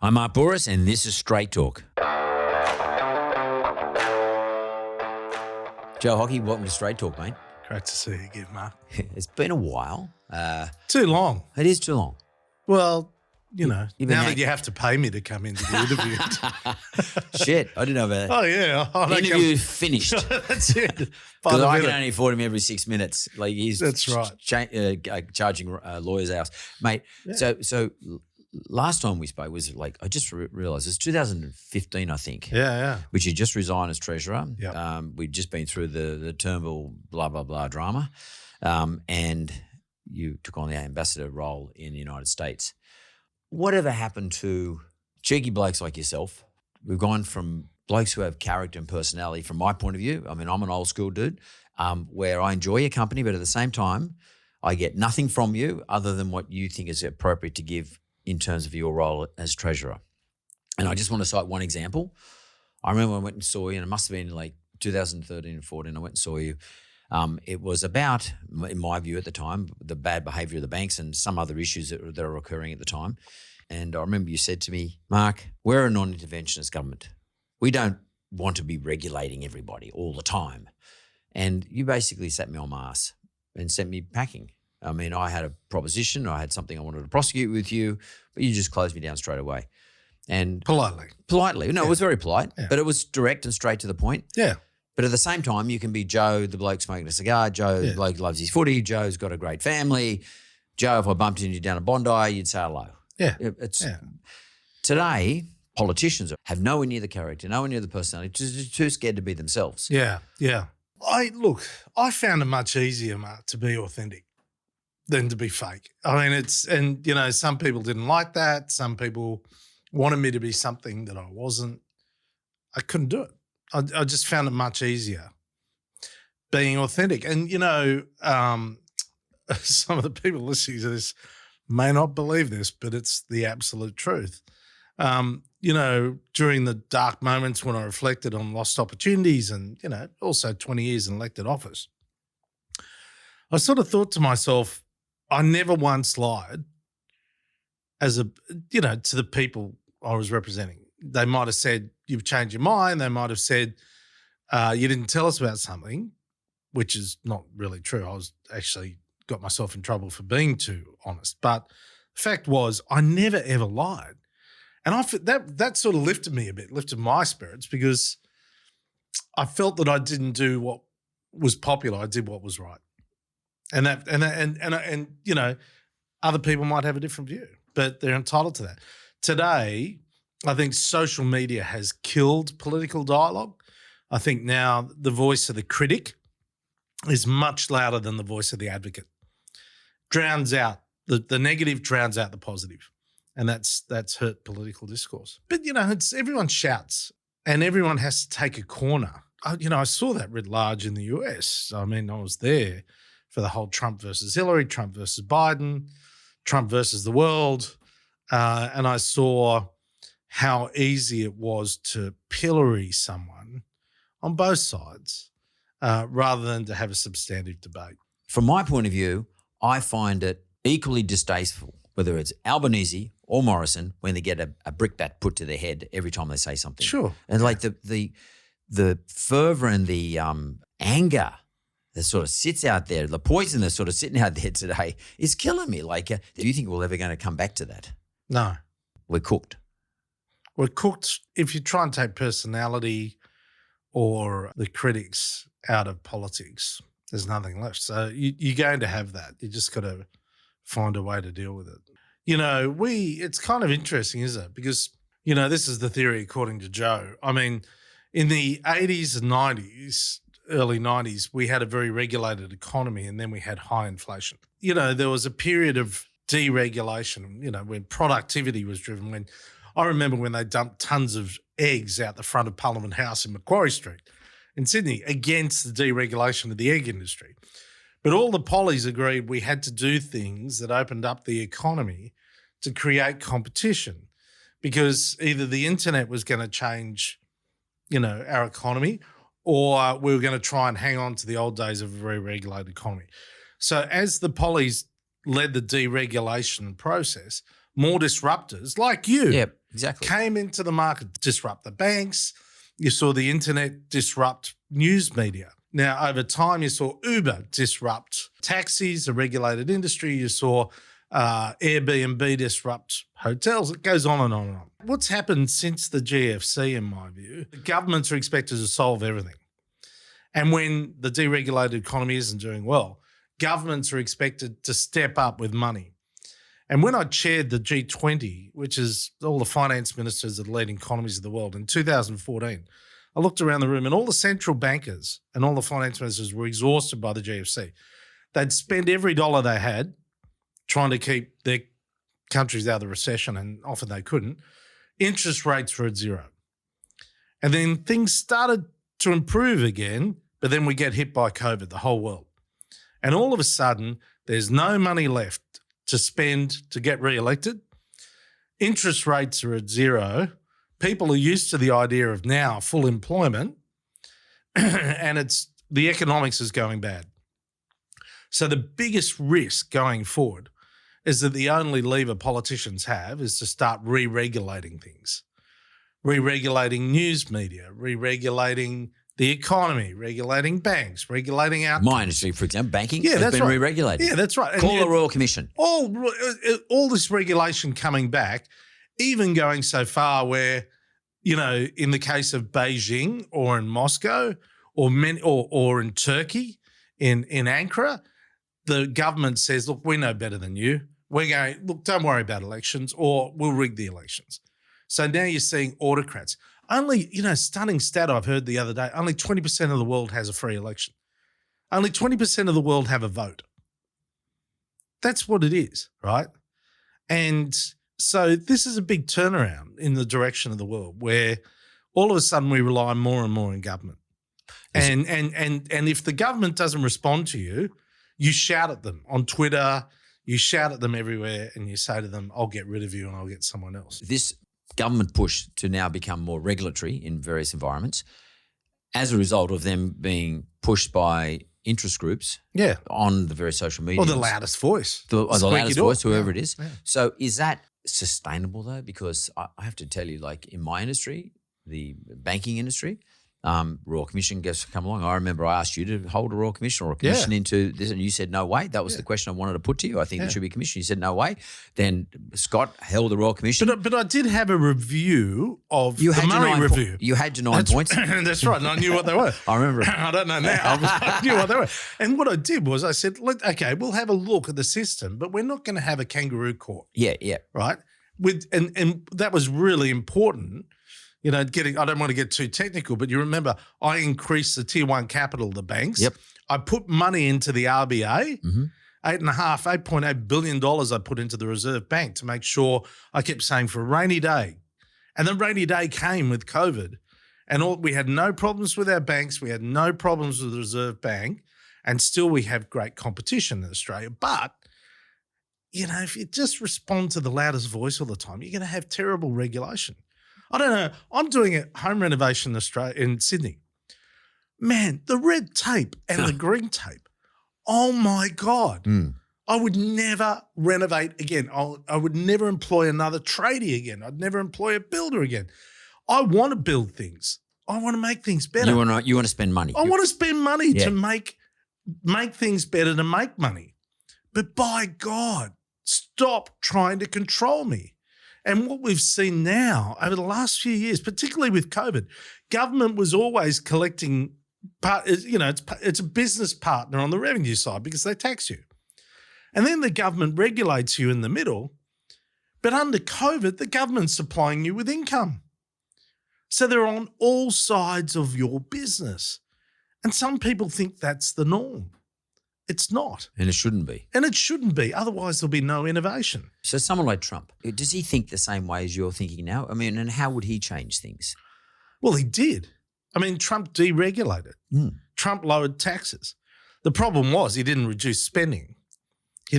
I'm Mark Bouris, and this is Straight Talk. Joe Hockey, welcome to Straight Talk, mate. Great to see you again, Mark. It's been a while. Too long. It is too long. Well, now that you have to pay me to come into the interview. Shit, I didn't know about that. Oh, yeah. Interview finished. That's it. Because I can only afford him every 6 minutes. Like That's right. Charging lawyers' hours. Mate, Yeah. So last time we spoke was like, I just realised it's 2015, I think. Yeah. Which you just resigned as treasurer. Yep. We'd just been through the Turnbull blah, blah, blah drama. And you took on the ambassador role in the United States. Whatever happened to cheeky blokes like yourself? We've gone from blokes who have character and personality, from my point of view. I mean, I'm an old school dude, where I enjoy your company, but at the same time, I get nothing from you other than what you think is appropriate to give in terms of your role as treasurer. And I just want to cite one example. I remember I went and saw you, and it must have been like 2013 and 14, I went and saw you. It was about, in my view at the time, the bad behaviour of the banks and some other issues that are occurring at the time. And I remember you said to me, Mark, we're a non-interventionist government. We don't want to be regulating everybody all the time. And you basically sat me on my ass and sent me packing. I mean, I had a proposition, I had something I wanted to prosecute with you, but you just closed me down straight away. And Politely. No, It was very polite, but it was direct and straight to the point. Yeah. But at the same time, you can be Joe, the bloke smoking a cigar. Joe, the bloke loves his footy. Joe's got a great family. Joe, if I bumped into you down at Bondi, you'd say hello. Yeah. Today, politicians have nowhere near the character, nowhere near the personality, too scared to be themselves. Yeah. I found it much easier, Mark, to be authentic than to be fake. I mean, some people didn't like that. Some people wanted me to be something that I wasn't. I couldn't do it. I just found it much easier being authentic. And, some of the people listening to this may not believe this, but it's the absolute truth. During the dark moments when I reflected on lost opportunities and, also 20 years in elected office, I sort of thought to myself, I never once lied to the people I was representing. They might have said, you've changed your mind. They might have said, you didn't tell us about something, which is not really true. I was actually got myself in trouble for being too honest. But the fact was, I never, ever lied. And that sort of lifted me a bit, lifted my spirits, because I felt that I didn't do what was popular. I did what was right. And other people might have a different view, but they're entitled to that. Today, I think social media has killed political dialogue. I think now the voice of the critic is much louder than the voice of the advocate. Drowns out, the negative drowns out the positive. And that's hurt political discourse. But, everyone shouts and everyone has to take a corner. I saw that writ large in the US. I mean, I was there for the whole Trump versus Hillary, Trump versus Biden, Trump versus the world. And I saw how easy it was to pillory someone on both sides rather than to have a substantive debate. From my point of view, I find it equally distasteful, whether it's Albanese or Morrison, when they get a brickbat put to their head every time they say something. Sure. And like the fervour and the anger that sort of sits out there, the poison that's sort of sitting out there today is killing me. Like, do you think we're ever going to come back to that? No. We're cooked. We're cooked. If you try and take personality or the critics out of politics, there's nothing left. So you're going to have that. You just got to find a way to deal with it. It's kind of interesting, isn't it? Because, this is the theory according to Joe. I mean, in the 80s and 90s, early 90s, we had a very regulated economy and then we had high inflation. There was a period of deregulation, when productivity was driven. When I remember when they dumped tons of eggs out the front of Parliament House in Macquarie Street in Sydney against the deregulation of the egg industry. But all the pollies agreed we had to do things that opened up the economy to create competition, because either the internet was going to change, our economy, or we were going to try and hang on to the old days of a very regulated economy. So as the pollies led the deregulation process, more disruptors like you Yeah, exactly. came into the market, disrupt the banks. You saw the internet disrupt news media. Now, over time, you saw Uber disrupt taxis, a regulated industry. You saw Airbnb disrupt hotels. It goes on and on and on. What's happened since the GFC, in my view, the governments are expected to solve everything. And when the deregulated economy isn't doing well, governments are expected to step up with money. And when I chaired the G20, which is all the finance ministers of the leading economies of the world, in 2014, I looked around the room and all the central bankers and all the finance ministers were exhausted by the GFC. They'd spend every dollar they had trying to keep their countries out of the recession, and often they couldn't. Interest rates were at zero. And then things started to improve again, but then we get hit by COVID, the whole world. And all of a sudden, there's no money left to spend to get re-elected. Interest rates are at zero. People are used to the idea of now full employment, and the economics is going bad. So the biggest risk going forward is that the only lever politicians have is to start re-regulating things, re-regulating news media, re-regulating the economy, regulating banks, regulating outcomes. My industry, for example, banking, has been re-regulated. Yeah, that's right. Call the Royal Commission. All this regulation coming back, even going so far where, in the case of Beijing or in Moscow or in Turkey, in Ankara, the government says, look, we know better than you. We're going, look, don't worry about elections, or we'll rig the elections. So now you're seeing autocrats. Only, stunning stat I've heard the other day, only 20% of the world has a free election. Only 20% of the world have a vote. That's what it is, right? And so this is a big turnaround in the direction of the world where all of a sudden we rely more and more on government. And if the government doesn't respond to you, you shout at them on Twitter, you shout at them everywhere, and you say to them, I'll get rid of you and I'll get someone else. This government push to now become more regulatory in various environments as a result of them being pushed by interest groups on the various social media. Or the loudest voice. The loudest voice, whoever it is. Yeah. So is that sustainable though? Because I have to tell you, like in my industry, the banking industry, Royal Commission guests come along. I remember I asked you to hold a Royal Commission or a commission into this, and you said no way. That was the question I wanted to put to you. I think there should be a commission. You said no way. Then Scott held the Royal Commission. But I did have a review of the Murray review. You had your 9 points. That's right, and I knew what they were. I remember. I don't know now. I knew what they were. And what I did was I said, okay, we'll have a look at the system, but we're not going to have a kangaroo court. Yeah. Right? And that was really important. I don't want to get too technical, but you remember I increased the tier one capital of the banks. Yep. I put money into the RBA, $8.8 billion I put into the Reserve Bank to make sure I kept saying for a rainy day. And the rainy day came with COVID. And we had no problems with our banks. We had no problems with the Reserve Bank. And still we have great competition in Australia. But, if you just respond to the loudest voice all the time, you're going to have terrible regulation. I don't know. I'm doing a home renovation in Sydney. Man, the red tape and the green tape. Oh my God. I would never renovate again. I would never employ another tradie again. I'd never employ a builder again. I want to build things. I want to make things better. You want to spend money. I want to spend money to make things better, to make money. But by God, stop trying to control me. And what we've seen now over the last few years, particularly with COVID, government was always collecting, it's a business partner on the revenue side because they tax you. And then the government regulates you in the middle. But under COVID, the government's supplying you with income. So they're on all sides of your business. And some people think that's the norm. It's not. And it shouldn't be. And it shouldn't be. Otherwise, there'll be no innovation. So someone like Trump, does he think the same way as you're thinking now? I mean, and how would he change things? Well, he did. I mean, Trump deregulated. Trump lowered taxes. The problem was he didn't reduce spending. He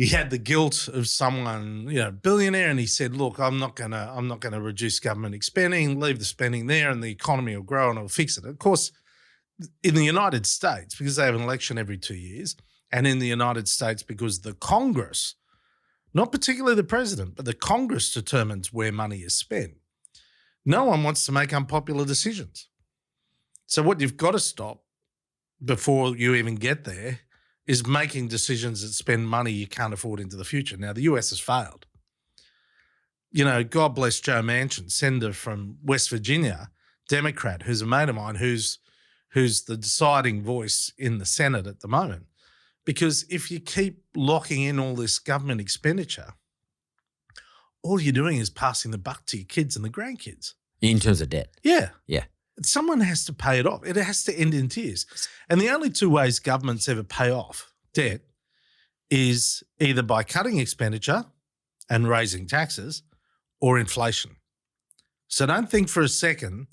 had the guilt of someone, billionaire, and he said, look, I'm not gonna reduce government spending, leave the spending there, and the economy will grow and it'll fix it. Of course, in the United States, because they have an election every 2 years, And in the United States, because the Congress, not particularly the president, but the Congress determines where money is spent. No one wants to make unpopular decisions. So what you've got to stop before you even get there is making decisions that spend money you can't afford into the future. Now, the US has failed. You know, God bless Joe Manchin, senator from West Virginia, Democrat, who's a mate of mine, who's the deciding voice in the Senate at the moment. Because if you keep locking in all this government expenditure, all you're doing is passing the buck to your kids and the grandkids. In terms of debt. Yeah. Yeah. Someone has to pay it off. It has to end in tears. And the only two ways governments ever pay off debt is either by cutting expenditure and raising taxes or inflation. So don't think for a second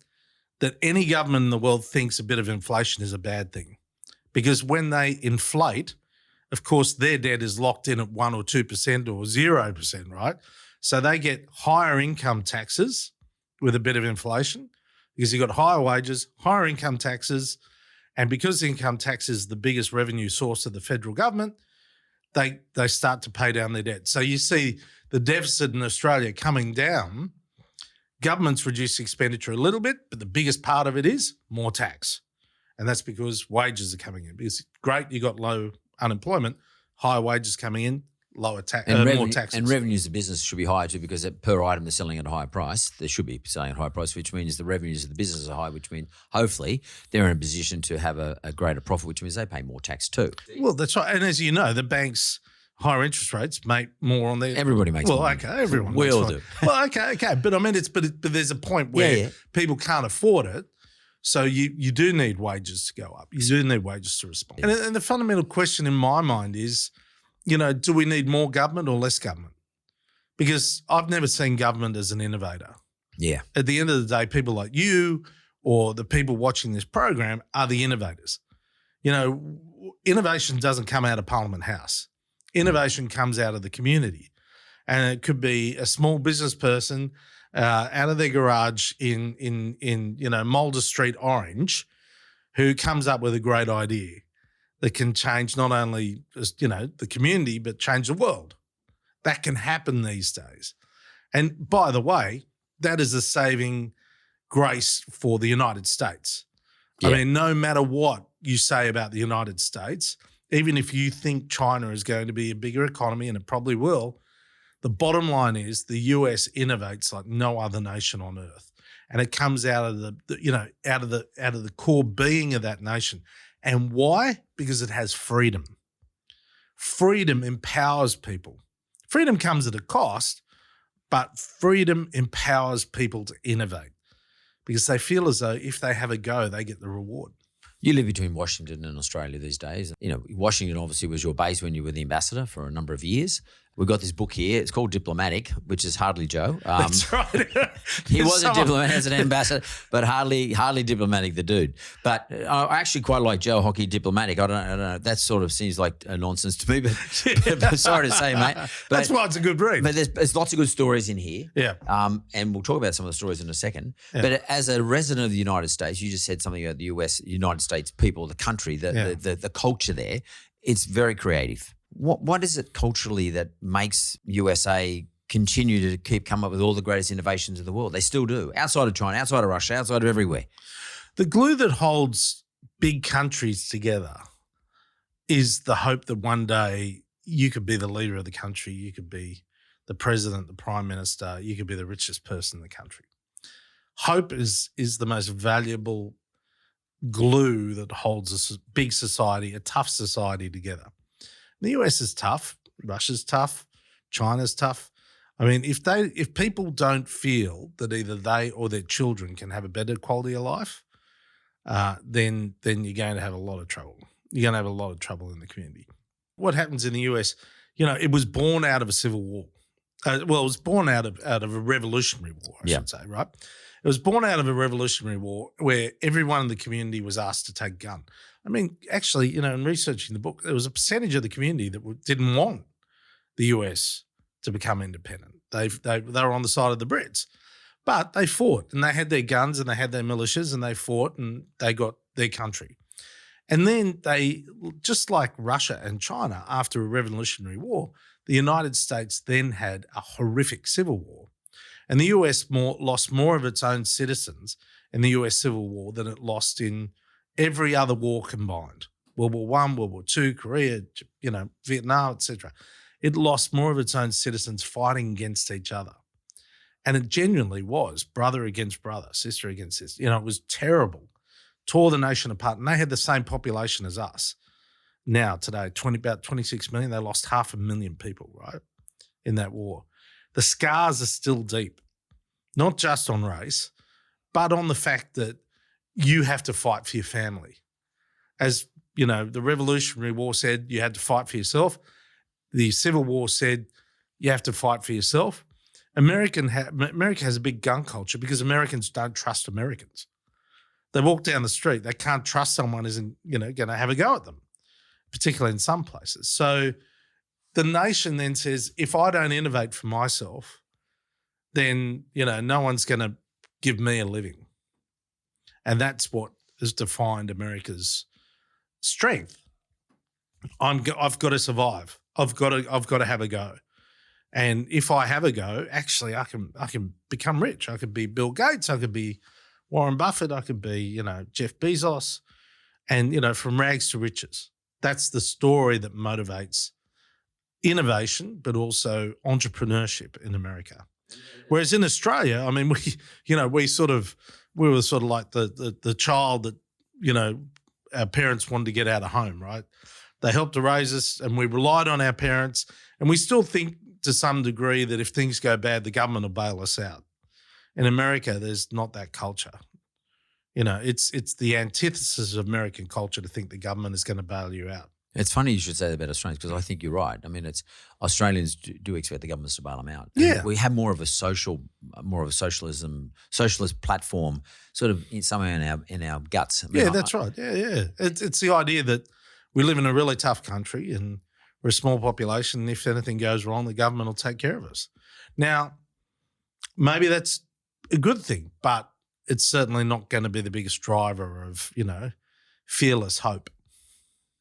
that any government in the world thinks a bit of inflation is a bad thing. Because when they inflate, of course, their debt is locked in at 1 or 2% or 0%, right? So they get higher income taxes with a bit of inflation because you've got higher wages, higher income taxes, and because income tax is the biggest revenue source of the federal government, they start to pay down their debt. So you see the deficit in Australia coming down. Governments reduce expenditure a little bit, but the biggest part of it is more tax. And that's because wages are coming in. Because great, you got low unemployment, higher wages coming in, lower tax, more taxes. And revenues of business should be higher too, because per item they're selling at a higher price. They should be selling at a higher price, which means the revenues of the business are high, which means hopefully they're in a position to have a greater profit, which means they pay more tax too. Well, that's right. And as you know, the banks' higher interest rates make more on their... Everybody makes more. Well, okay, everyone we makes all more. do. Well, okay. But I mean, but there's a point where people can't afford it. So you do need wages to go up. You do need wages to respond. Yeah. And the fundamental question in my mind is, you know, do we need more government or less government? Because I've never seen government as an innovator. Yeah. At the end of the day, people like you or the people watching this program are the innovators. You know, innovation doesn't come out of Parliament House. Innovation comes out of the community. And it could be a small business person out of their garage in you know, Mulder Street, Orange, who comes up with a great idea that can change not only, you know, the community, but change the world. That can happen these days. And by the way, that is a saving grace for the United States. Yeah. I mean, no matter what you say about the United States, even if you think China is going to be a bigger economy, and it probably will, the bottom line is the US innovates like no other nation on earth. And it comes out of out of the core being of that nation. And why? Because it has freedom. Freedom empowers people. Freedom comes at a cost, but freedom empowers people to innovate because they feel as though if they have a go, they get the reward. You live between Washington and Australia these days. You know, Washington obviously was your base when you were the ambassador for a number of years. We've got this book here. It's called Diplomatic, which is hardly Joe. That's right. He was a diplomat as an ambassador, but hardly diplomatic, the dude. But I actually quite like Joe Hockey Diplomatic. I don't know. That sort of seems like a nonsense to me, but sorry to say, mate. But, that's why it's a good read. But there's lots of good stories in here. Yeah. And we'll talk about some of the stories in a second. Yeah. But as a resident of the United States, you just said something about the United States people, the country, the culture there. It's very creative. What is it culturally that makes USA continue to keep coming up with all the greatest innovations in the world? They still do. Outside of China, outside of Russia, outside of everywhere. The glue that holds big countries together is the hope that one day you could be the leader of the country, you could be the president, the prime minister, you could be the richest person in the country. Hope is the most valuable glue that holds a big society, a tough society together. The US is tough, Russia's tough, China's tough. I mean, if people don't feel that either they or their children can have a better quality of life, then you're going to have a lot of trouble. You're going to have a lot of trouble in the community. What happens in the US, you know, it was born out of a civil war. It was born out of a revolutionary war, I should say, right? It was born out of a revolutionary war where everyone in the community was asked to take a gun. I mean, actually, you know, in researching the book, there was a percentage of the community that didn't want the US to become independent. They were on the side of the Brits, but they fought and they had their guns and they had their militias and they fought and they got their country. And then they, just like Russia and China after a Revolutionary War, the United States then had a horrific civil war. And the US lost more of its own citizens in the US Civil War than it lost in every other war combined. World War I, World War II, Korea, Vietnam, etc. It lost more of its own citizens fighting against each other. And it genuinely was brother against brother, sister against sister. It was terrible. Tore the nation apart. And they had the same population as us. Now, today, about 26 million. They lost 500,000 people, right, in that war. The scars are still deep, not just on race, but on the fact that you have to fight for your family. As, the Revolutionary War said you had to fight for yourself. The Civil War said you have to fight for yourself. America has a big gun culture because Americans don't trust Americans. They walk down the street. They can't trust someone isn't, going to have a go at them, particularly in some places. So the nation then says, if I don't innovate for myself, then, no one's going to give me a living. And that's what has defined America's strength. I've got to survive. I've got to have a go. And if I have a go, actually, I can become rich. I could be Bill Gates. I could be Warren Buffett. I could be, Jeff Bezos, and, from rags to riches. That's the story that motivates innovation, but also entrepreneurship in America. Whereas in Australia, I mean, we were sort of like the child that, our parents wanted to get out of home, right? They helped to raise us and we relied on our parents, and we still think to some degree that if things go bad, the government will bail us out. In America, there's not that culture. It's the antithesis of American culture to think the government is going to bail you out. It's funny you should say that about Australians, because I think you're right. I mean, Australians do expect the governments to bail them out. Yeah. And we have more of a socialist platform, sort of somewhere in our guts. I mean, that's right. Yeah. It's the idea that we live in a really tough country and we're a small population. And if anything goes wrong, the government will take care of us. Now, maybe that's a good thing, but it's certainly not going to be the biggest driver of, fearless hope.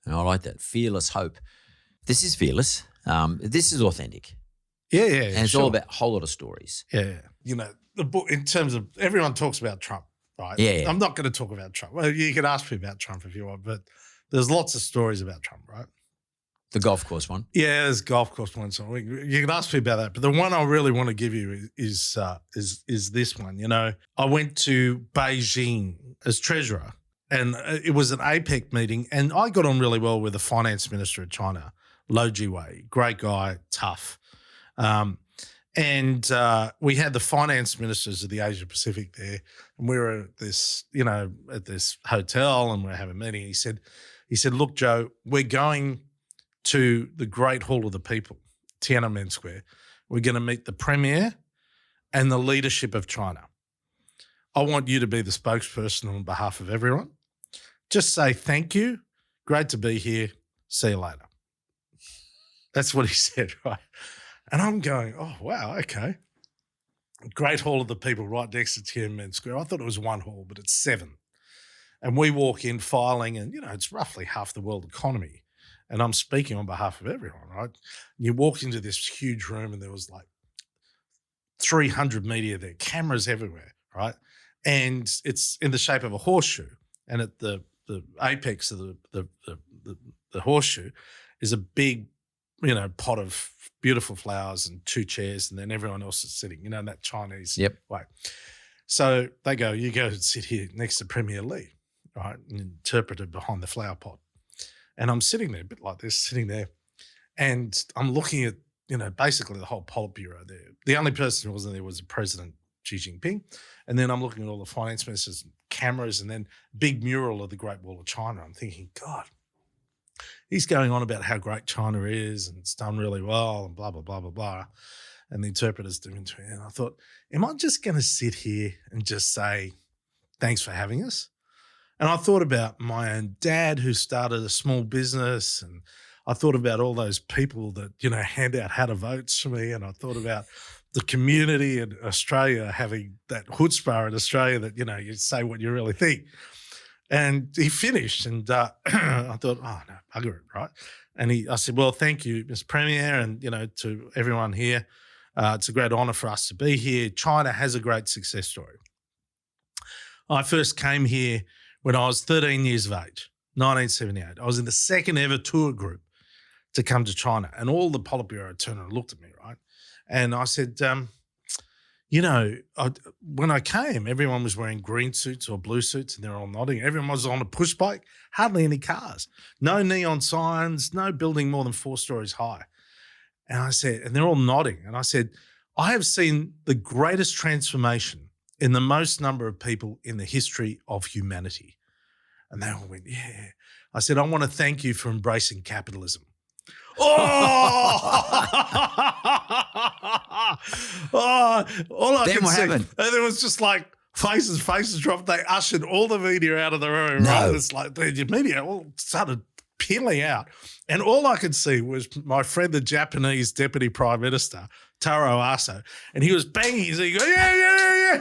And I like that. Fearless hope. This is fearless. This is authentic. Yeah. And it's all about a whole lot of stories. Yeah. The book, in terms of, everyone talks about Trump, right? Yeah. I'm not going to talk about Trump. Well, you can ask me about Trump if you want, but there's lots of stories about Trump, right? The golf course one. Yeah, there's golf course one. So you can ask me about that. But the one I really want to give you is this one. I went to Beijing as treasurer, and it was an APEC meeting, and I got on really well with the finance minister of China, Lou Jiwei. Great guy, tough. And we had the finance ministers of the Asia Pacific there, and we were at this, at this hotel, and we're having a meeting. He said, look, Joe, we're going to the Great Hall of the People, Tiananmen Square. We're going to meet the premier and the leadership of China. I want you to be the spokesperson on behalf of everyone. Just say thank you. Great to be here. See you later. That's what he said, right? And I'm going, oh, wow, okay. Great Hall of the People right next to Tiananmen Square. I thought it was one hall, but it's 7. And we walk in filing, and, it's roughly half the world economy. And I'm speaking on behalf of everyone, right? And you walk into this huge room and there was like 300 media there, cameras everywhere, right? And it's in the shape of a horseshoe. And at the apex of the horseshoe is a big, pot of beautiful flowers and 2 chairs, and then everyone else is sitting, in that Chinese way. So they go, you go and sit here next to Premier Li, right? And interpreter behind the flower pot. And I'm sitting there, a bit like this, sitting there, and I'm looking at, basically the whole Politburo there. The only person who wasn't there was the President, Xi Jinping. And then I'm looking at all the finance ministers, cameras, and then big mural of the Great Wall of China. I'm thinking, God, he's going on about how great China is and it's done really well and blah, blah, blah, blah, blah. And the interpreter's doing to me. And I thought, am I just going to sit here and just say, thanks for having us? And I thought about my own dad who started a small business, and I thought about all those people that, hand out how to votes for me. And I thought about the community in Australia having that chutzpah in Australia that, you say what you really think. And he finished, and I thought, oh, no, bugger it, right? And I said, well, thank you, Mr. Premier, and, to everyone here. It's a great honour for us to be here. China has a great success story. I first came here when I was 13 years of age, 1978. I was in the second ever tour group to come to China, and all the Politburo turned and looked at me, right? And I said, when I came, everyone was wearing green suits or blue suits, and they're all nodding. Everyone was on a push bike, hardly any cars, no neon signs, no building more than 4 stories high. And I said, and they're all nodding. And I said, I have seen the greatest transformation in the most number of people in the history of humanity. And they all went, yeah. I said, I want to thank you for embracing capitalism. All I could see. And it was just like faces dropped. They ushered all the media out of the room. No. Right? It's like the media all started peeling out. And all I could see was my friend, the Japanese Deputy Prime Minister, Taro Aso, and he was banging his ego. Yeah.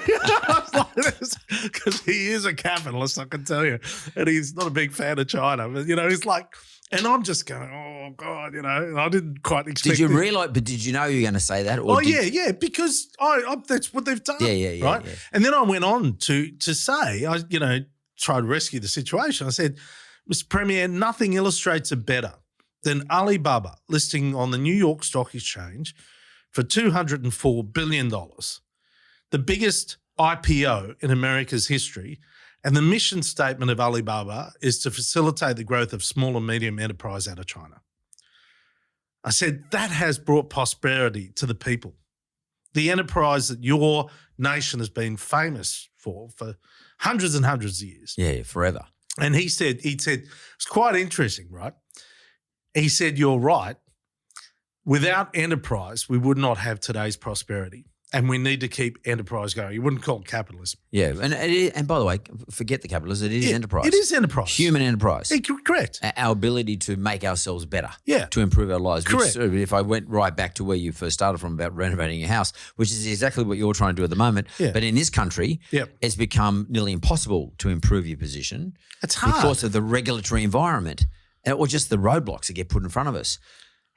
Because he is a capitalist, I can tell you. And he's not a big fan of China. But, he's like, and I'm just going, oh, God, and I didn't quite expect Did you realise, but did you know you were going to say that? Or yeah, because that's what they've done. Yeah. Right? Yeah. And then I went on to say, I tried to rescue the situation. I said, Mr. Premier, nothing illustrates it better than Alibaba listing on the New York Stock Exchange for $204 billion, the biggest IPO in America's history. And the mission statement of Alibaba is to facilitate the growth of small and medium enterprise out of China. I said, that has brought prosperity to the people. The enterprise that your nation has been famous for hundreds and hundreds of years. Yeah, forever. And he said, it's quite interesting, right? He said, you're right. Without enterprise, we would not have today's prosperity. And we need to keep enterprise going. You wouldn't call it capitalism. Yeah, and by the way, forget the capitalism. It is enterprise. It is enterprise. Human enterprise. Correct. Our ability to make ourselves better. Yeah. To improve our lives. Correct. Which, if I went right back to where you first started from about renovating your house, which is exactly what you're trying to do at the moment. Yeah. But in this country, it's become nearly impossible to improve your position. It's hard. Because of the regulatory environment or just the roadblocks that get put in front of us.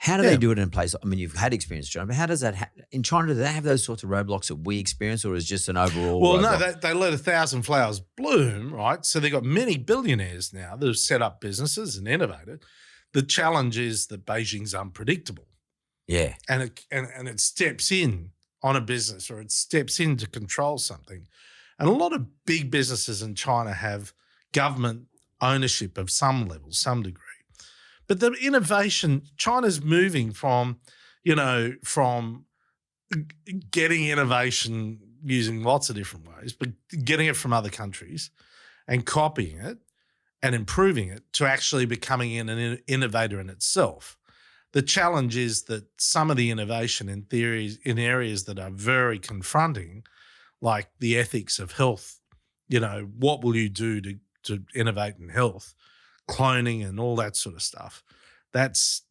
How do they do it in a place? I mean, you've had experience, John, but how does that in China? Do they have those sorts of roadblocks that we experience, or is it just an overall? Well, roadblock? no, they let 1,000 flowers bloom, right? So they've got many billionaires now that have set up businesses and innovated. The challenge is that Beijing's unpredictable. Yeah, and it steps in on a business, or it steps in to control something. And a lot of big businesses in China have government ownership of some level, some degree. But the innovation, China's moving from getting innovation using lots of different ways, but getting it from other countries and copying it and improving it to actually becoming an innovator in itself. The challenge is that some of the innovation in areas that are very confronting, like the ethics of health, what will you do to innovate in health? Cloning and all that sort of stuff. That's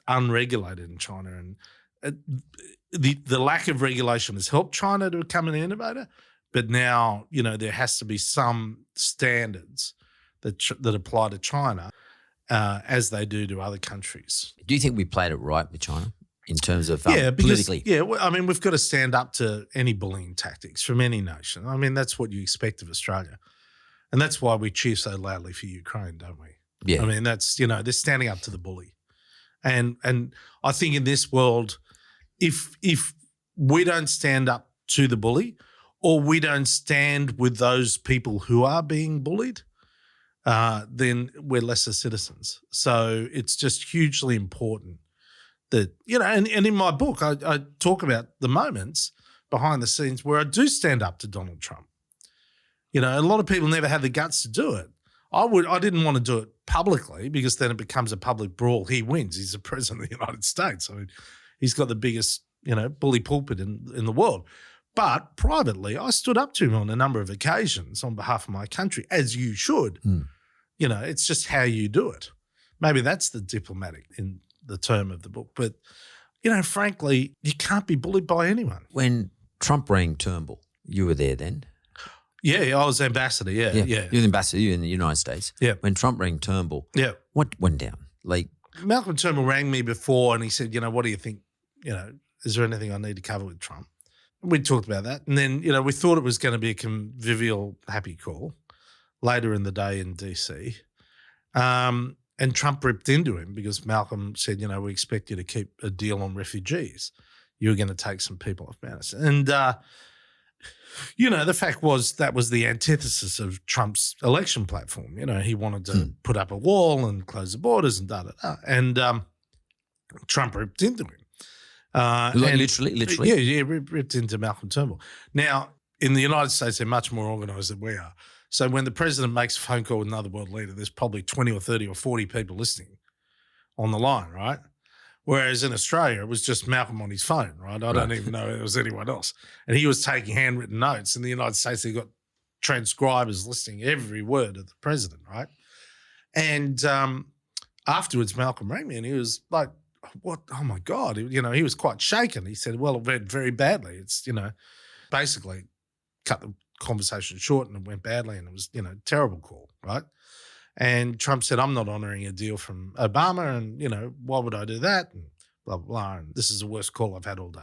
unregulated in China, and the lack of regulation has helped China to become an innovator. But now, there has to be some standards that apply to China as they do to other countries. Do you think we played it right with China in terms of because politically? we've got to stand up to any bullying tactics from any nation. I mean, that's what you expect of Australia. And that's why we cheer so loudly for Ukraine, don't we? Yeah. I mean, that's, they're standing up to the bully. And I think in this world, if we don't stand up to the bully, or we don't stand with those people who are being bullied, then we're lesser citizens. So it's just hugely important that, and in my book, I talk about the moments behind the scenes where I do stand up to Donald Trump. A lot of people never had the guts to do it. I didn't want to do it publicly because then it becomes a public brawl. He wins. He's the president of the United States. I mean, he's got the biggest, bully pulpit in the world. But privately, I stood up to him on a number of occasions on behalf of my country, as you should. It's just how you do it. Maybe that's the diplomatic in the term of the book. But, frankly, you can't be bullied by anyone. When Trump rang Turnbull, you were there then? Yeah, I was ambassador. Yeah. You're the ambassador. You're in the United States. Yeah. When Trump rang Turnbull, Yeah. what went down? Like, Malcolm Turnbull rang me before and he said, what do you think? Is there anything I need to cover with Trump? We talked about that. And then, we thought it was going to be a convivial, happy call later in the day in DC. And Trump ripped into him because Malcolm said, we expect you to keep a deal on refugees. You're going to take some people off Madison. And, the fact was that was the antithesis of Trump's election platform. He wanted to put up a wall and close the borders and da-da-da. And Trump ripped into him. Literally? Yeah, ripped into Malcolm Turnbull. Now, in the United States, they're much more organised than we are. So when the president makes a phone call with another world leader, there's probably 20 or 30 or 40 people listening on the line, right? Whereas in Australia, it was just Malcolm on his phone, right? I don't even know it was anyone else. And he was taking handwritten notes. In the United States, they got transcribers listening every word of the president, right? And afterwards, Malcolm rang me and he was like, what? Oh, my God. He was quite shaken. He said, well, it went very badly. It's, basically cut the conversation short and it went badly and it was, terrible call, right? And Trump said, I'm not honouring a deal from Obama and, why would I do that? And blah, blah, blah. And this is the worst call I've had all day.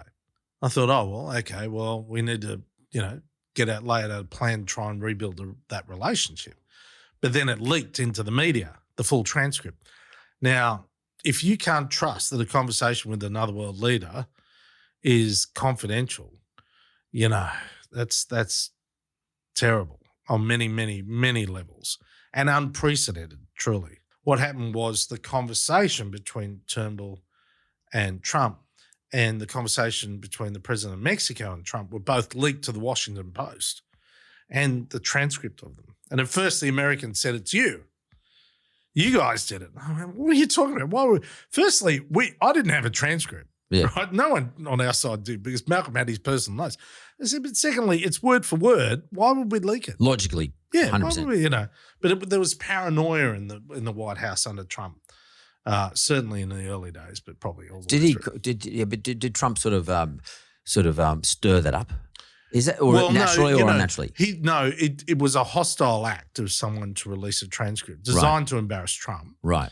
I thought, oh, well, okay, well, we need to, lay out a plan to try and rebuild that relationship. But then it leaked into the media, the full transcript. Now, if you can't trust that a conversation with another world leader is confidential, that's terrible on many, many, many levels and unprecedented, truly. What happened was the conversation between Turnbull and Trump and the conversation between the president of Mexico and Trump were both leaked to the Washington Post and the transcript of them. And at first the Americans said, it's you. You guys did it. I went, what are you talking about? Firstly, I didn't have a transcript. Yeah. Right? No one on our side did because Malcolm had his personal notes. I said, but secondly, it's word for word. Why would we leak it? Logically, yeah, 100%. Why would we, But there was paranoia in the White House under Trump. Certainly in the early days, but probably all the way through. Did Trump sort of stir that up? Is that naturally or unnaturally? It was a hostile act of someone to release a transcript designed to embarrass Trump. Right.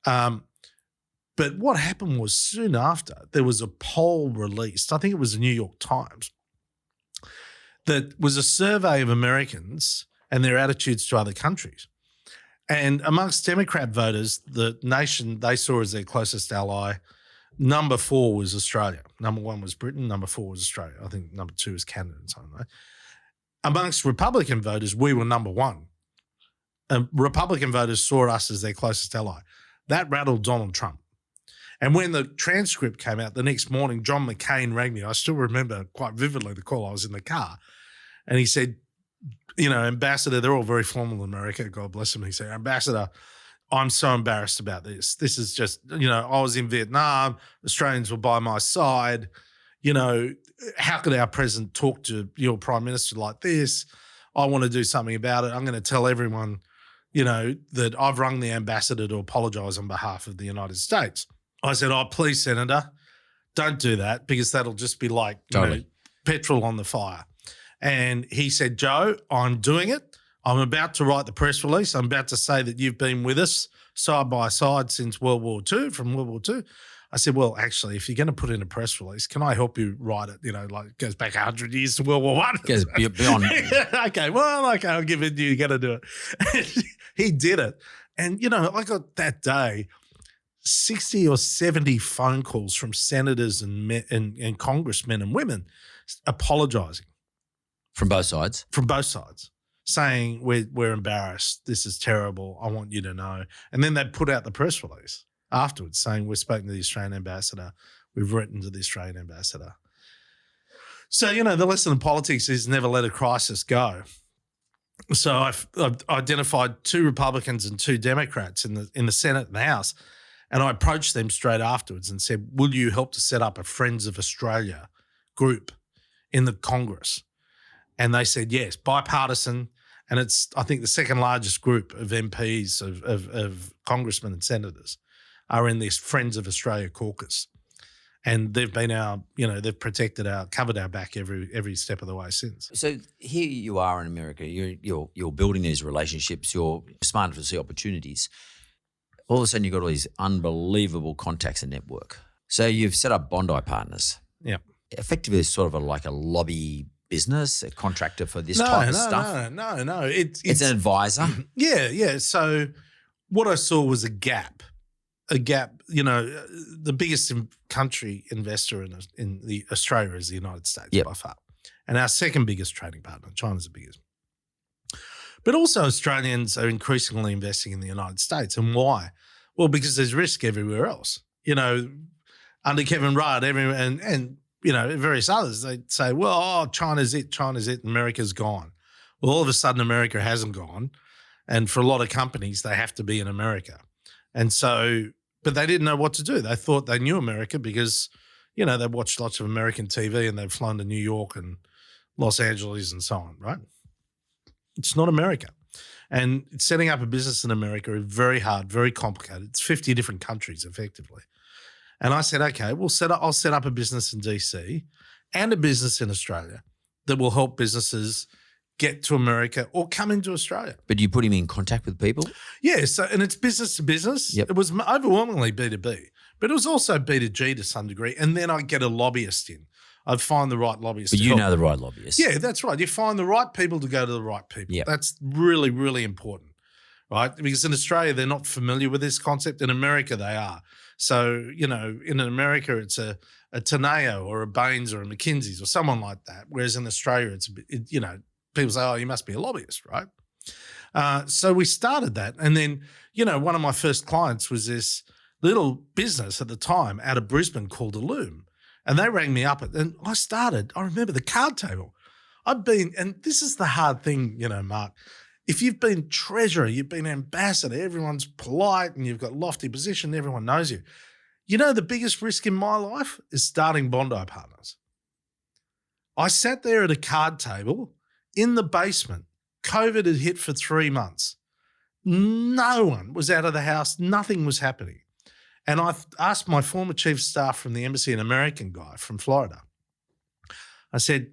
But what happened was soon after there was a poll released. I think it was the New York Times. That was a survey of Americans and their attitudes to other countries. And amongst Democrat voters, the nation they saw as their closest ally, number 4 was Australia. Number 1 was Britain. Number 4 was Australia. I think number 2 was Canada and something like that. Amongst Republican voters, we were number 1. Republican voters saw us as their closest ally. That rattled Donald Trump. And when the transcript came out the next morning, John McCain rang me. I still remember quite vividly the call. I was in the car. And he said, Ambassador, they're all very formal in America, God bless them. He said, Ambassador, I'm so embarrassed about this. This is just, I was in Vietnam. Australians were by my side. How could our president talk to your prime minister like this? I want to do something about it. I'm going to tell everyone, that I've rung the ambassador to apologise on behalf of the United States. I said, oh, please, Senator, don't do that because that'll just be like petrol on the fire. And he said, Joe, I'm doing it. I'm about to write the press release. I'm about to say that you've been with us side by side since World War II, from World War II. I said, well, actually, if you're going to put in a press release, can I help you write it? It goes back 100 years to World War I. Goes beyond. Okay, I'll give it to you. You got to do it. He did it. And, I got that day 60 or 70 phone calls from senators and congressmen and women apologising. From both sides? From both sides, saying we're embarrassed. This is terrible. I want you to know. And then they'd put out the press release afterwards saying we've spoken to the Australian ambassador. We've written to the Australian ambassador. So, the lesson in politics is never let a crisis go. So I've identified 2 Republicans and 2 Democrats in the Senate and the House, and I approached them straight afterwards and said, will you help to set up a Friends of Australia group in the Congress? And they said yes, bipartisan, and it's, I think, the second largest group of MPs, of congressmen and senators are in this Friends of Australia caucus. And they've been they've covered our back every step of the way since. So here you are in America. You're building these relationships. You're smart enough to see opportunities. All of a sudden, you've got all these unbelievable contacts and network. So you've set up Bondi Partners. Yeah. Effectively, it's sort of like a lobby business, a contractor for this type of stuff. No. It's an advisor. Yeah. So what I saw was a gap. The biggest country investor in the Australia is the United States by far. And our second biggest trading partner, China's the biggest. But also Australians are increasingly investing in the United States. And why? Well, because there's risk everywhere else. Under Kevin Rudd, and various others, they say, well, China's it, America's gone. Well, all of a sudden America hasn't gone. And for a lot of companies, they have to be in America. And so, but they didn't know what to do. They thought they knew America because, they watched lots of American TV and they've flown to New York and Los Angeles and so on, right? It's not America. And setting up a business in America is very hard, very complicated. It's 50 different countries effectively. And I said, okay, I'll set up a business in DC and a business in Australia that will help businesses get to America or come into Australia. But you put him in contact with people? Yeah, and it's business to business. Yep. It was overwhelmingly B2B, but it was also B2G to some degree. And then I'd get a lobbyist in. I'd find the right lobbyist. But you know the right lobbyist. Yeah, that's right. You find the right people to go to the right people. Yep. That's really, really important, right? Because in Australia, they're not familiar with this concept. In America, they are. So, in America, it's a Teneo or a Baines or a McKinsey's or someone like that. Whereas in Australia, it's people say, oh, you must be a lobbyist, right? So we started that. And then, one of my first clients was this little business at the time out of Brisbane called Illume. And they rang me up and I remember the card table. And this is the hard thing, Mark. If you've been treasurer, you've been ambassador, everyone's polite and you've got lofty position, everyone knows you. The biggest risk in my life is starting Bondi Partners. I sat there at a card table in the basement. COVID had hit for 3 months. No one was out of the house. Nothing was happening. And I asked my former chief of staff from the embassy, an American guy from Florida. I said,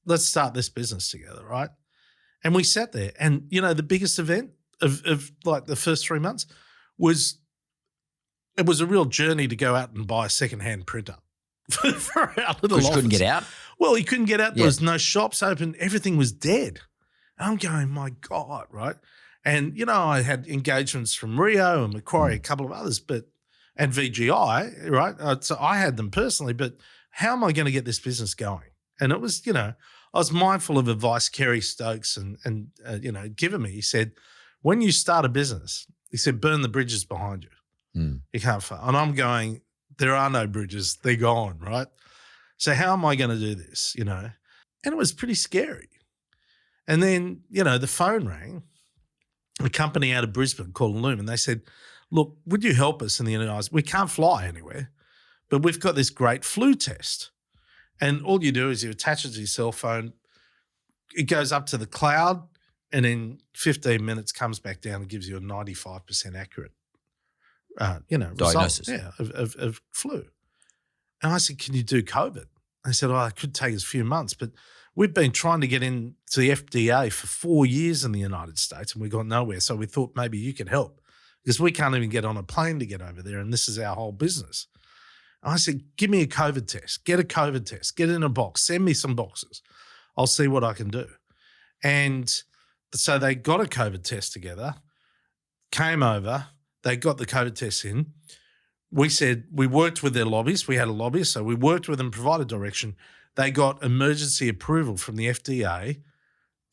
let's start this business together, right? And we sat there. And, the biggest event of like the first 3 months was a real journey to go out and buy a secondhand printer for our little office. Because you couldn't get out? Well, you couldn't get out. There was no shops open. Everything was dead. And I'm going, my God, right? And, I had engagements from Rio and Macquarie, a couple of others, and VGI, right? So I had them personally, but how am I going to get this business going? And it was, I was mindful of advice Kerry Stokes and given me. He said, when you start a business, he said, burn the bridges behind you. You can't fight. And I'm going, there are no bridges. They're gone, right? So how am I going to do this, And it was pretty scary. And then, the phone rang, a company out of Brisbane called Illume, and they said, look, would you help us in the United States? We can't fly anywhere, but we've got this great flu test. And all you do is you attach it to your cell phone. It goes up to the cloud and in 15 minutes comes back down and gives you a 95% accurate, diagnosis. Of flu. And I said, can you do COVID? They said, it could take us a few months, but we've been trying to get into the FDA for 4 years in the United States and we got nowhere. So we thought maybe you could help because we can't even get on a plane to get over there and this is our whole business. And I said, give me a COVID test. Get a COVID test. Get it in a box. Send me some boxes. I'll see what I can do. And so they got a COVID test together, came over, they got the COVID test in. We said, we worked with their lobbies. We had a lobbyist, so we worked with them, provided direction. They got emergency approval from the FDA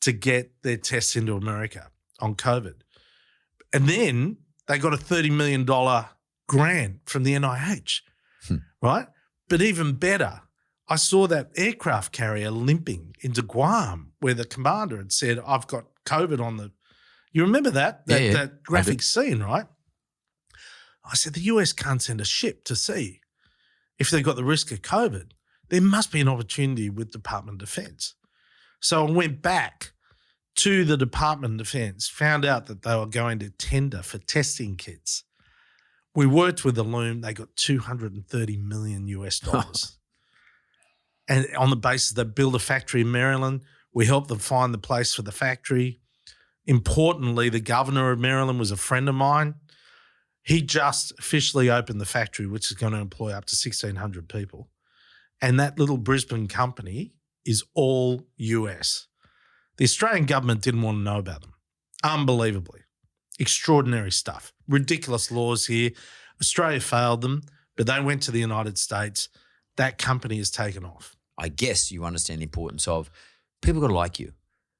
to get their tests into America on COVID. And then they got a $30 million grant from the NIH, right? But even better, I saw that aircraft carrier limping into Guam where the commander had said, I've got COVID on the – you remember that? That graphic scene, right? I said, the US can't send a ship to sea if they've got the risk of COVID. There must be an opportunity with Department of Defense. So I went back to the Department of Defense, found out that they were going to tender for testing kits, We worked with the Loom. They got $230 million US. And on the basis they build a factory in Maryland, we helped them find the place for the factory. Importantly, the governor of Maryland was a friend of mine. He just officially opened the factory, which is going to employ up to 1,600 people. And that little Brisbane company is all US. The Australian government didn't want to know about them. Unbelievably. Extraordinary stuff. Ridiculous laws here. Australia failed them, but they went to the United States. That company has taken off. I guess you understand the importance of people got to like you.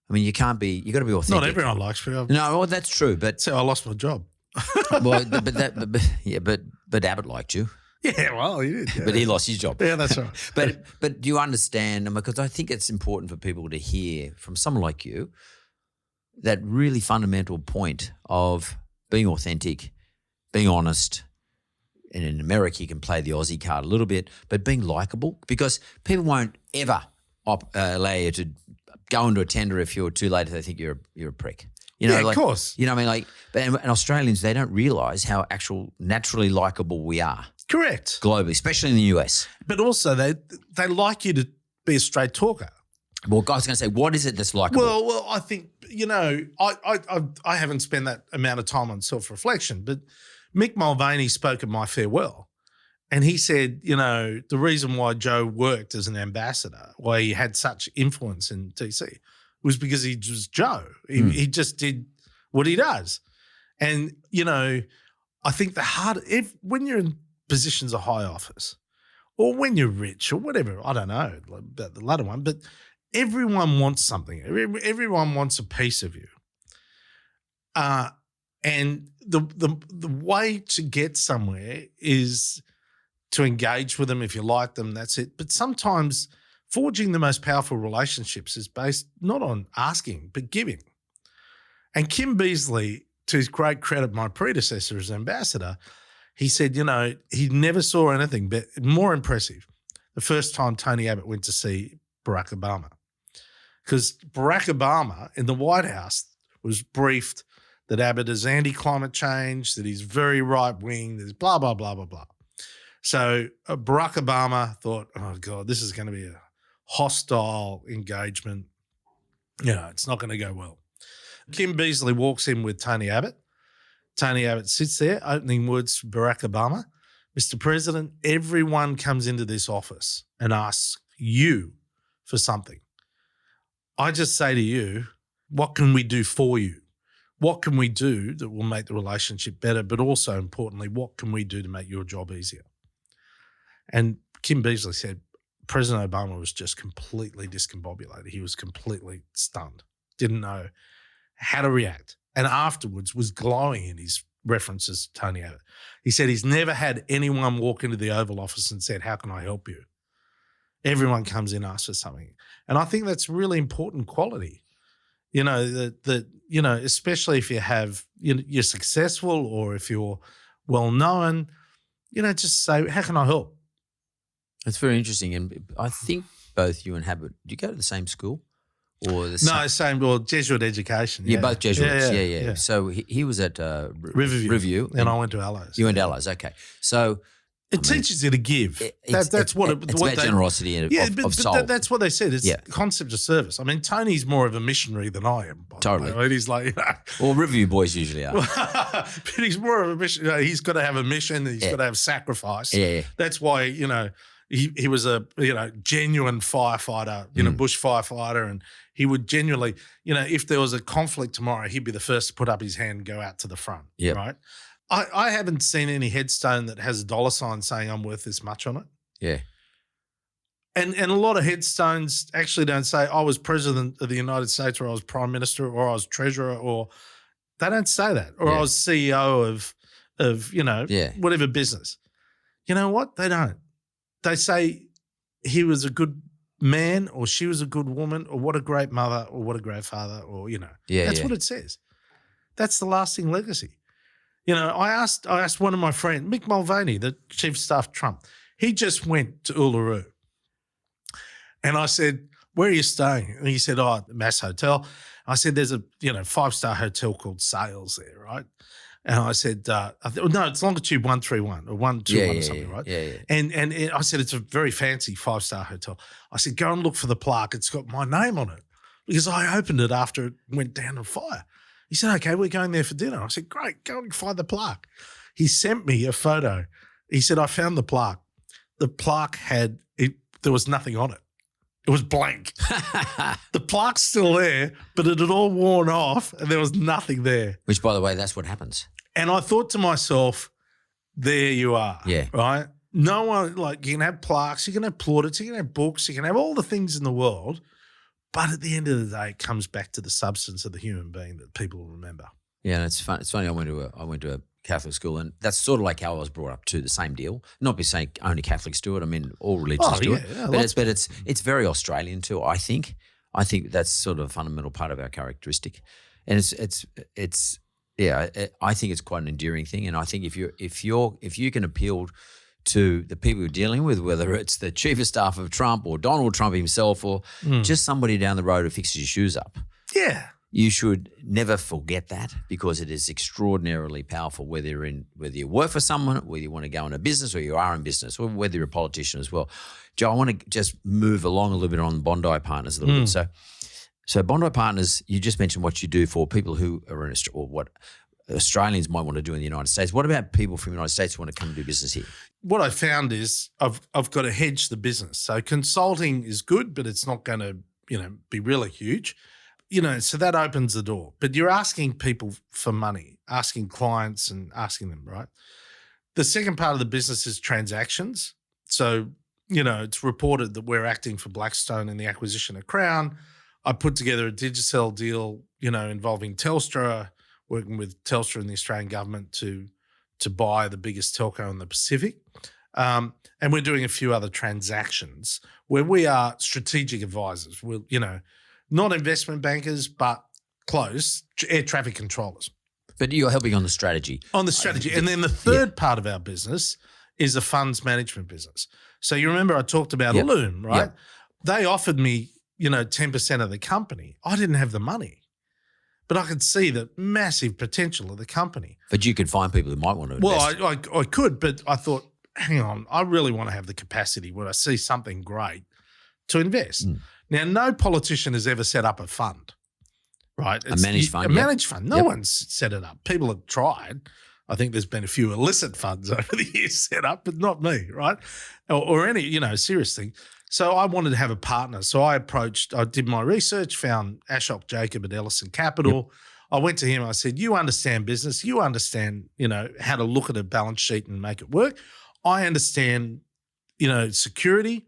I mean, you got to be authentic. Not everyone likes me. No, well, that's true. But so I lost my job. well, but Abbott liked you. Yeah, well, he did. Yeah. But he lost his job. Yeah, that's right. But do you understand? Because I think it's important for people to hear from someone like you that really fundamental point of being authentic, being honest. And in America, you can play the Aussie card a little bit, but being likable, because people won't ever allow you to go into a tender if you're too late if they think you're a prick. You know, yeah, of course. You know what I mean? And Australians, they don't realise how naturally likeable we are. Correct. Globally, especially in the US. But also they like you to be a straight talker. Well, I was going to say, what is it that's likeable? Well, I think, I haven't spent that amount of time on self-reflection, but Mick Mulvaney spoke at my farewell, and he said, the reason why Joe worked as an ambassador, why he had such influence in DC, was because he was Joe. He just did what he does. And, I think when you're in positions of high office, or when you're rich or whatever, I don't know about the latter one, but everyone wants something. Everyone wants a piece of you. And the way to get somewhere is to engage with them. If you like them, that's it. But sometimes forging the most powerful relationships is based not on asking, but giving. And Kim Beazley, to his great credit, my predecessor as ambassador, he said, he never saw anything but more impressive the first time Tony Abbott went to see Barack Obama. Because Barack Obama in the White House was briefed that Abbott is anti-climate change, that he's very right-wing, there's blah, blah, blah, blah, blah. So Barack Obama thought, oh, God, this is going to be a hostile engagement. It's not going to go well. Kim Beazley walks in with Tony Abbott. Tony Abbott sits there, opening words to Barack Obama. Mr. President, everyone comes into this office and asks you for something. I just say to you, what can we do for you? What can we do that will make the relationship better? But also, importantly, what can we do to make your job easier? And Kim Beazley said, President Obama was just completely discombobulated. He was completely stunned, didn't know how to react. And afterwards was glowing in his references to Tony Abbott. He said he's never had anyone walk into the Oval Office and said, how can I help you? Everyone comes in and asks for something. And I think that's a really important quality. Especially if you're successful or if you're well known, just say, how can I help? That's very interesting. And I think both you and Abbott, do you go to the same school? Or the Jesuit education. Yeah, both Jesuits. Yeah. So he was at Riverview. And I went to Allos. You went to Allos, okay. So it teaches you to give. That's it's about generosity of soul. But that's what they said. It's the concept of service. I mean, Tony's more of a missionary than I am. Totally. I mean, he's like, Well, Riverview boys usually are. But he's more of a mission. He's got to have a mission. He's got to have sacrifice. Yeah. That's why, he was a, genuine firefighter, bush firefighter. And he would genuinely, if there was a conflict tomorrow, he'd be the first to put up his hand and go out to the front. Yeah. Right. I haven't seen any headstone that has a dollar sign saying I'm worth this much on it. Yeah. And a lot of headstones actually don't say I was president of the United States or I was prime minister or I was treasurer, or they don't say that, or I was CEO of whatever business. You know what? They don't. They say he was a good man or she was a good woman or what a great mother or what a great father or, that's what it says. That's the lasting legacy. I asked one of my friends, Mick Mulvaney, the chief of staff of Trump, he just went to Uluru. And I said, where are you staying? And he said, the Mass Hotel. I said, there's a 5-star hotel called Sales there, right? And I said, no, it's longitude 131 or 121 or something, right? Yeah. And I said, it's a very fancy 5-star hotel. I said, go and look for the plaque. It's got my name on it because I opened it after it went down on fire. He said, okay, we're going there for dinner. I said, great, go and find the plaque. He sent me a photo. He said, I found the plaque. The plaque there was nothing on it. It was blank. The plaque's still there, but it had all worn off and there was nothing there. Which, by the way, that's what happens. And I thought to myself, there you are. Yeah. Right? No one, like, you can have plaques, you can have plaudits, you can have books, you can have all the things in the world. But at the end of the day, it comes back to the substance of the human being that people will remember. Yeah, and it's fun. It's funny. I went to a Catholic school, and that's sort of like how I was brought up too. The same deal. Not be saying only Catholics do it. I mean, all religions do it. Yeah, but it's very Australian too. I think that's sort of a fundamental part of our characteristic, and I think it's quite an endearing thing. And I think if you can appeal to the people you're dealing with, whether it's the chief of staff of Trump or Donald Trump himself or just somebody down the road who fixes your shoes up. Yeah. You should never forget that because it is extraordinarily powerful, whether you work for someone, whether you want to go into business or you are in business, or whether you're a politician as well. Joe, I want to just move along a little bit on Bondi Partners a little bit. So Bondi Partners, you just mentioned what you do for people who are in Australia, or what Australians might want to do in the United States. What about people from the United States who want to come and do business here? What I found is I've got to hedge the business. So consulting is good, but it's not going to, be really huge. So that opens the door. But you're asking people for money, asking clients and asking them, right? The second part of the business is transactions. So, it's reported that we're acting for Blackstone in the acquisition of Crown. I put together a Digicel deal, involving Telstra, working with Telstra and the Australian government to buy the biggest telco in the Pacific. And we're doing a few other transactions where we are strategic advisors. We're, not investment bankers, but close, air traffic controllers. But you're helping on the strategy. On the strategy. And then the third part of our business is a funds management business. So you remember I talked about Loon, right? Yep. They offered me, 10% of the company. I didn't have the money, but I could see the massive potential of the company. But you could find people who might want to invest. Well, I could, but I thought, hang on, I really want to have the capacity when I see something great to invest. Now, no politician has ever set up a fund, right? A managed fund. A managed fund. No one's set it up. People have tried. I think there's been a few illicit funds over the years set up, but not me, right? Or any, serious thing. So I wanted to have a partner. So I did my research, found Ashok Jacob at Ellison Capital. I went to him. I said, you understand business. You understand, how to look at a balance sheet and make it work. I understand, security.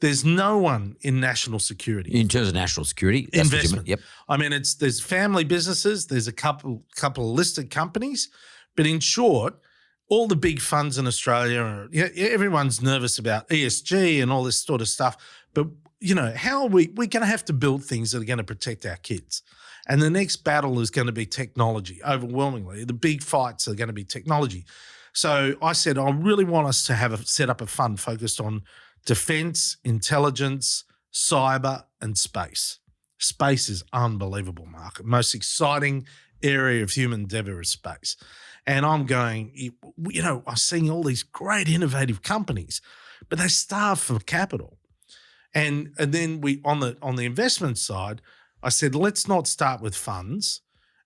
There's no one in national security. In terms of national security, that's investment. Yep. I mean, there's family businesses. There's a couple of listed companies, but in short, all the big funds in Australia everyone's nervous about ESG and all this sort of stuff. But how are we're going to have to build things that are going to protect our kids. And the next battle is going to be technology. Overwhelmingly, the big fights are going to be technology. So I said, I really want us to set up a fund focused on defense, intelligence, cyber, and space. Space is unbelievable, Mark. Most exciting area of human endeavor is space. And I'm going, I'm seeing all these great innovative companies, but they starve for capital. And then we on the investment side, I said, let's not start with funds.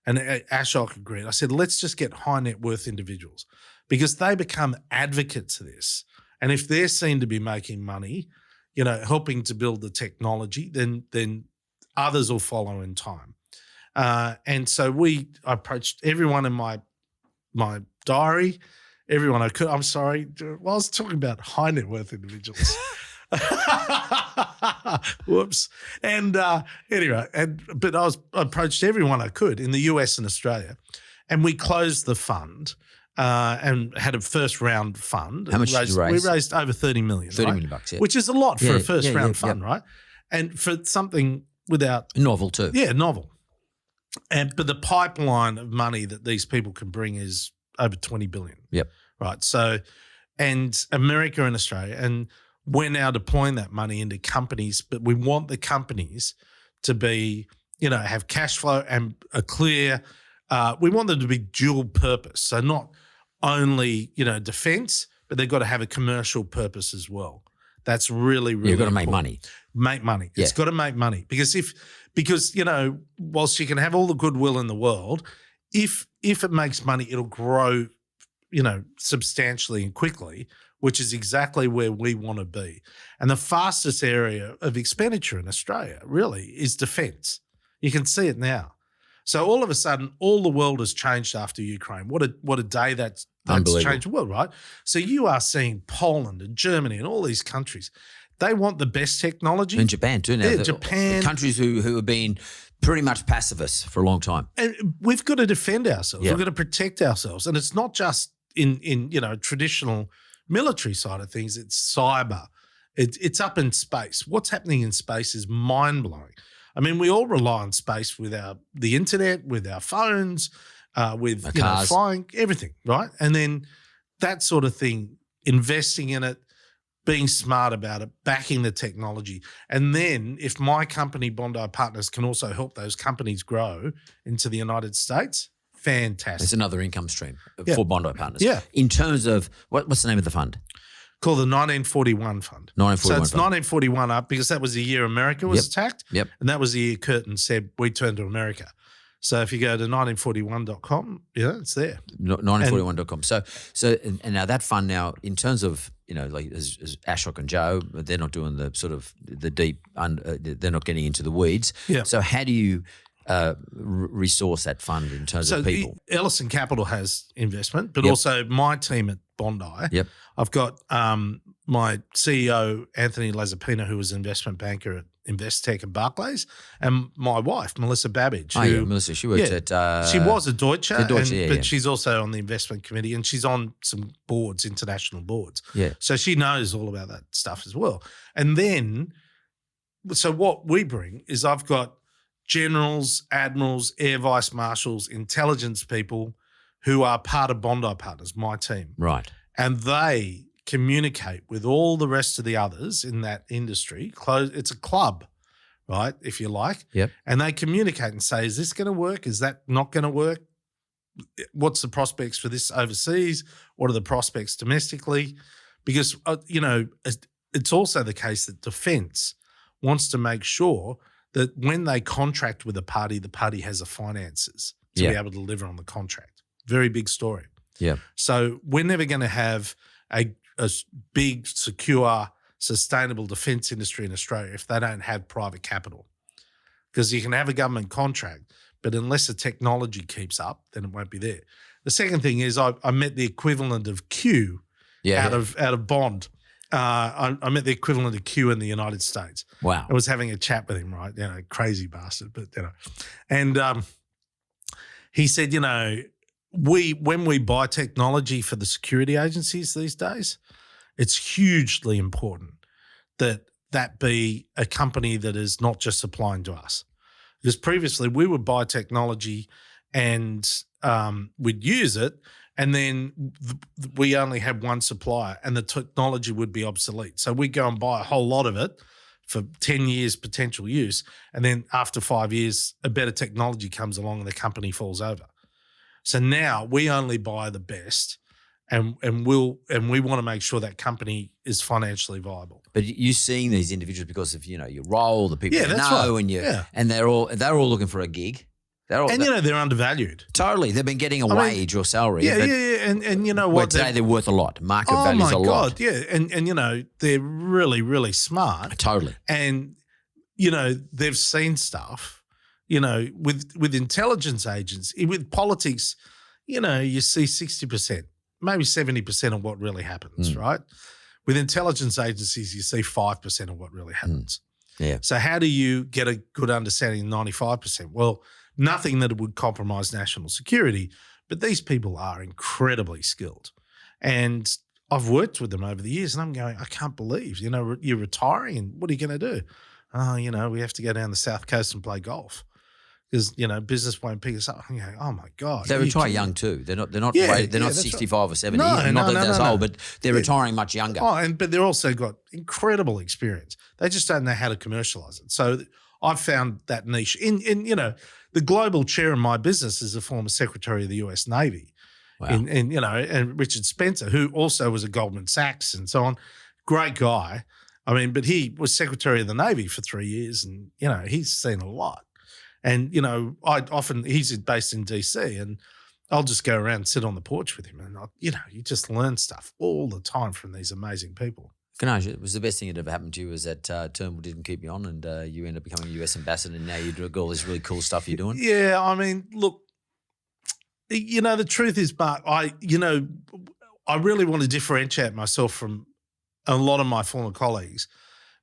And Ashok agreed. I said, let's just get high net worth individuals because they become advocates of this. And if they're seen to be making money, helping to build the technology, then others will follow in time. And so I approached everyone in my diary, everyone I could. I'm sorry, I was talking about high net worth individuals. Whoops. And anyway, but I approached everyone I could in the US and Australia, and we closed the fund. And had a first round fund. How much did you raise? We raised over 30 million. $30 million, yeah. Which is a lot for a first round fund, right? And for something without novel too. Yeah, novel. But the pipeline of money that these people can bring is over 20 billion. Yep. Right. So, and America and Australia, and we're now deploying that money into companies, but we want the companies to be, have cash flow and a clear we want them to be dual purpose. So not only, defense, but they've got to have a commercial purpose as well. That's really, really You've got to make important. money. Make money. Yeah. It's got to make money because whilst you can have all the goodwill in the world, if it makes money, it'll grow, substantially and quickly, which is exactly where we want to be. And the fastest area of expenditure in Australia really is defence. You can see it now. So all of a sudden, all the world has changed after Ukraine. What a day that's changed the world, right? So you are seeing Poland and Germany and all these countries. They want the best technology. And Japan too now. Yeah, Japan. Countries who have been pretty much pacifists for a long time. And we've got to defend ourselves. Yeah. We've got to protect ourselves. And it's not just in traditional military side of things. It's cyber. It's up in space. What's happening in space is mind-blowing. I mean, we all rely on space with the internet, with our phones, with flying, everything, right? And then that sort of thing, investing in it, being smart about it, backing the technology. And then if my company, Bondi Partners, can also help those companies grow into the United States, fantastic. It's another income stream for Bondi Partners. Yeah. In terms of, what's the name of the fund? Called the 1941 Fund. 1941 So it's fund. 1941 up because that was the year America was attacked. Yep. And that was the year Curtin said, we turned to America. So if you go to 1941.com, it's there. 1941.com. So and now that fund now, in terms of, like as Ashok and Joe, they're not doing the sort of the deep, they're not getting into the weeds. Yeah. So how do you resource that fund in terms of people? Ellison Capital has investment, but Yep. also my team at Bondi. Yep. I've got my CEO, Anthony Lazapina, who was an investment banker at Investec and Barclays, and my wife, Melissa Babbage. Melissa, she worked at... she was a Deutsche, but she's also on the investment committee and she's on some boards, international boards. Yeah. So she knows all about that stuff as well. And then, so what we bring is I've got generals, admirals, air vice marshals, intelligence people who are part of Bondi Partners, my team. Right. And they communicate with all the rest of the others in that industry. It's a club, right, if you like. Yep. And they communicate and say, is this going to work? Is that not going to work? What's the prospects for this overseas? What are the prospects domestically? Because, it's also the case that defence wants to make sure that when they contract with the party has the finances to be able to deliver on the contract. Very big story. Yeah. So we're never going to have a big, secure, sustainable defence industry in Australia if they don't have private capital. Because you can have a government contract, but unless the technology keeps up, then it won't be there. The second thing is I met the equivalent of Q out of Bond. I met the equivalent of Q in the United States. Wow. I was having a chat with him, right? Crazy bastard, but and he said, when we buy technology for the security agencies these days, it's hugely important that be a company that is not just supplying to us. Because previously we would buy technology and we'd use it, and then we only had one supplier and the technology would be obsolete. So we'd go and buy a whole lot of it for 10 years potential use, and then after 5 years, a better technology comes along and the company falls over. So now we only buy the best, and we want to make sure that company is financially viable. But you're seeing these individuals because of your role, the people you know, right. and they're all looking for a gig. They're undervalued. Totally, they've been getting a wage or salary. And you know what? Today they're worth a lot. Market value's a lot. Oh my God, yeah, and they're really, really smart. Totally, and they've seen stuff. With intelligence agents, with politics, you see 60%, maybe 70% of what really happens, right? With intelligence agencies, you see 5% of what really happens. Yeah. So how do you get a good understanding of 95%? Well, nothing that would compromise national security, but these people are incredibly skilled. And I've worked with them over the years and I'm going, I can't believe, you're retiring and what are you going to do? Oh, we have to go down the South Coast and play golf. Because business won't pick us up. I'm going, oh my God! They retire young too. They're not 65 or 70. No, not that that's no. old, but they're retiring much younger. Oh, but they're also got incredible experience. They just don't know how to commercialize it. So I've found that niche. In you know, the global chair of my business is a former Secretary of the U.S. Navy, Wow. and Richard Spencer, who also was at Goldman Sachs and so on. Great guy. I mean, but he was Secretary of the Navy for 3 years, and he's seen a lot. And he's based in DC, and I'll just go around and sit on the porch with him, and you just learn stuff all the time from these amazing people. Can I ask you, was the best thing that ever happened to you was that Turnbull didn't keep you on, and you ended up becoming a US ambassador, and now you do all this really cool stuff you're doing? Yeah, I mean, look, the truth is, Mark, I really want to differentiate myself from a lot of my former colleagues,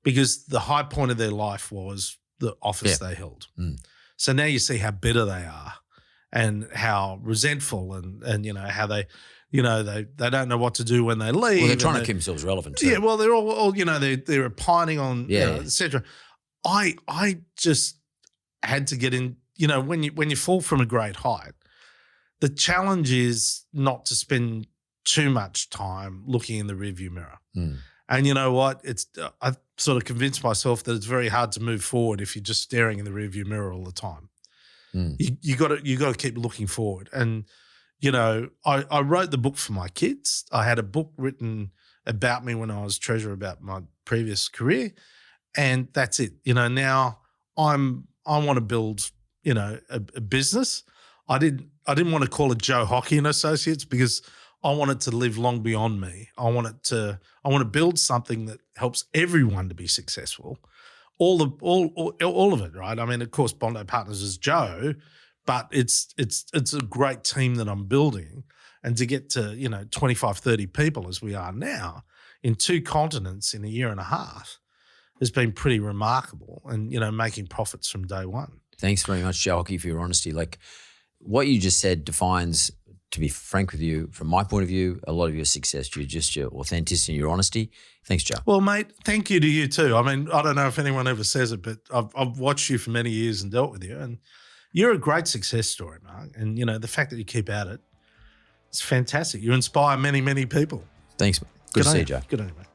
because the high point of their life was the office they held. Mm. So now you see how bitter they are, and how resentful, and how they don't know what to do when they leave. Well, they're trying to keep themselves relevant too. Yeah, well, they're all they're opining on, etc. I just had to get in. When you fall from a great height, the challenge is not to spend too much time looking in the rearview mirror. Mm. And you know what? I've sort of convinced myself that it's very hard to move forward if you're just staring in the rearview mirror all the time. Mm. You got to keep looking forward. And I wrote the book for my kids. I had a book written about me when I was treasurer, about my previous career, and that's it. Now I want to build a business. I didn't want to call it Joe Hockey and Associates, because I want it to live long beyond me. I want to build something that helps everyone to be successful. All of it, right? I mean, of course, Bondi Partners is Joe, but it's a great team that I'm building. And to get to 25, 30 people as we are now in 2 continents in a year and a half has been pretty remarkable. And making profits from day one. Thanks very much, Joe Hockey, for your honesty. Like, what you just said defines, to be frank with you, from my point of view, a lot of your success. Your authenticity and your honesty. Thanks, Joe. Well, mate, thank you to you too. I mean, I don't know if anyone ever says it, but I've watched you for many years and dealt with you, and you're a great success story, Mark. And the fact that you keep at it, it's fantastic. You inspire many, many people. Thanks. Good to see you, Joe. Good on you, mate.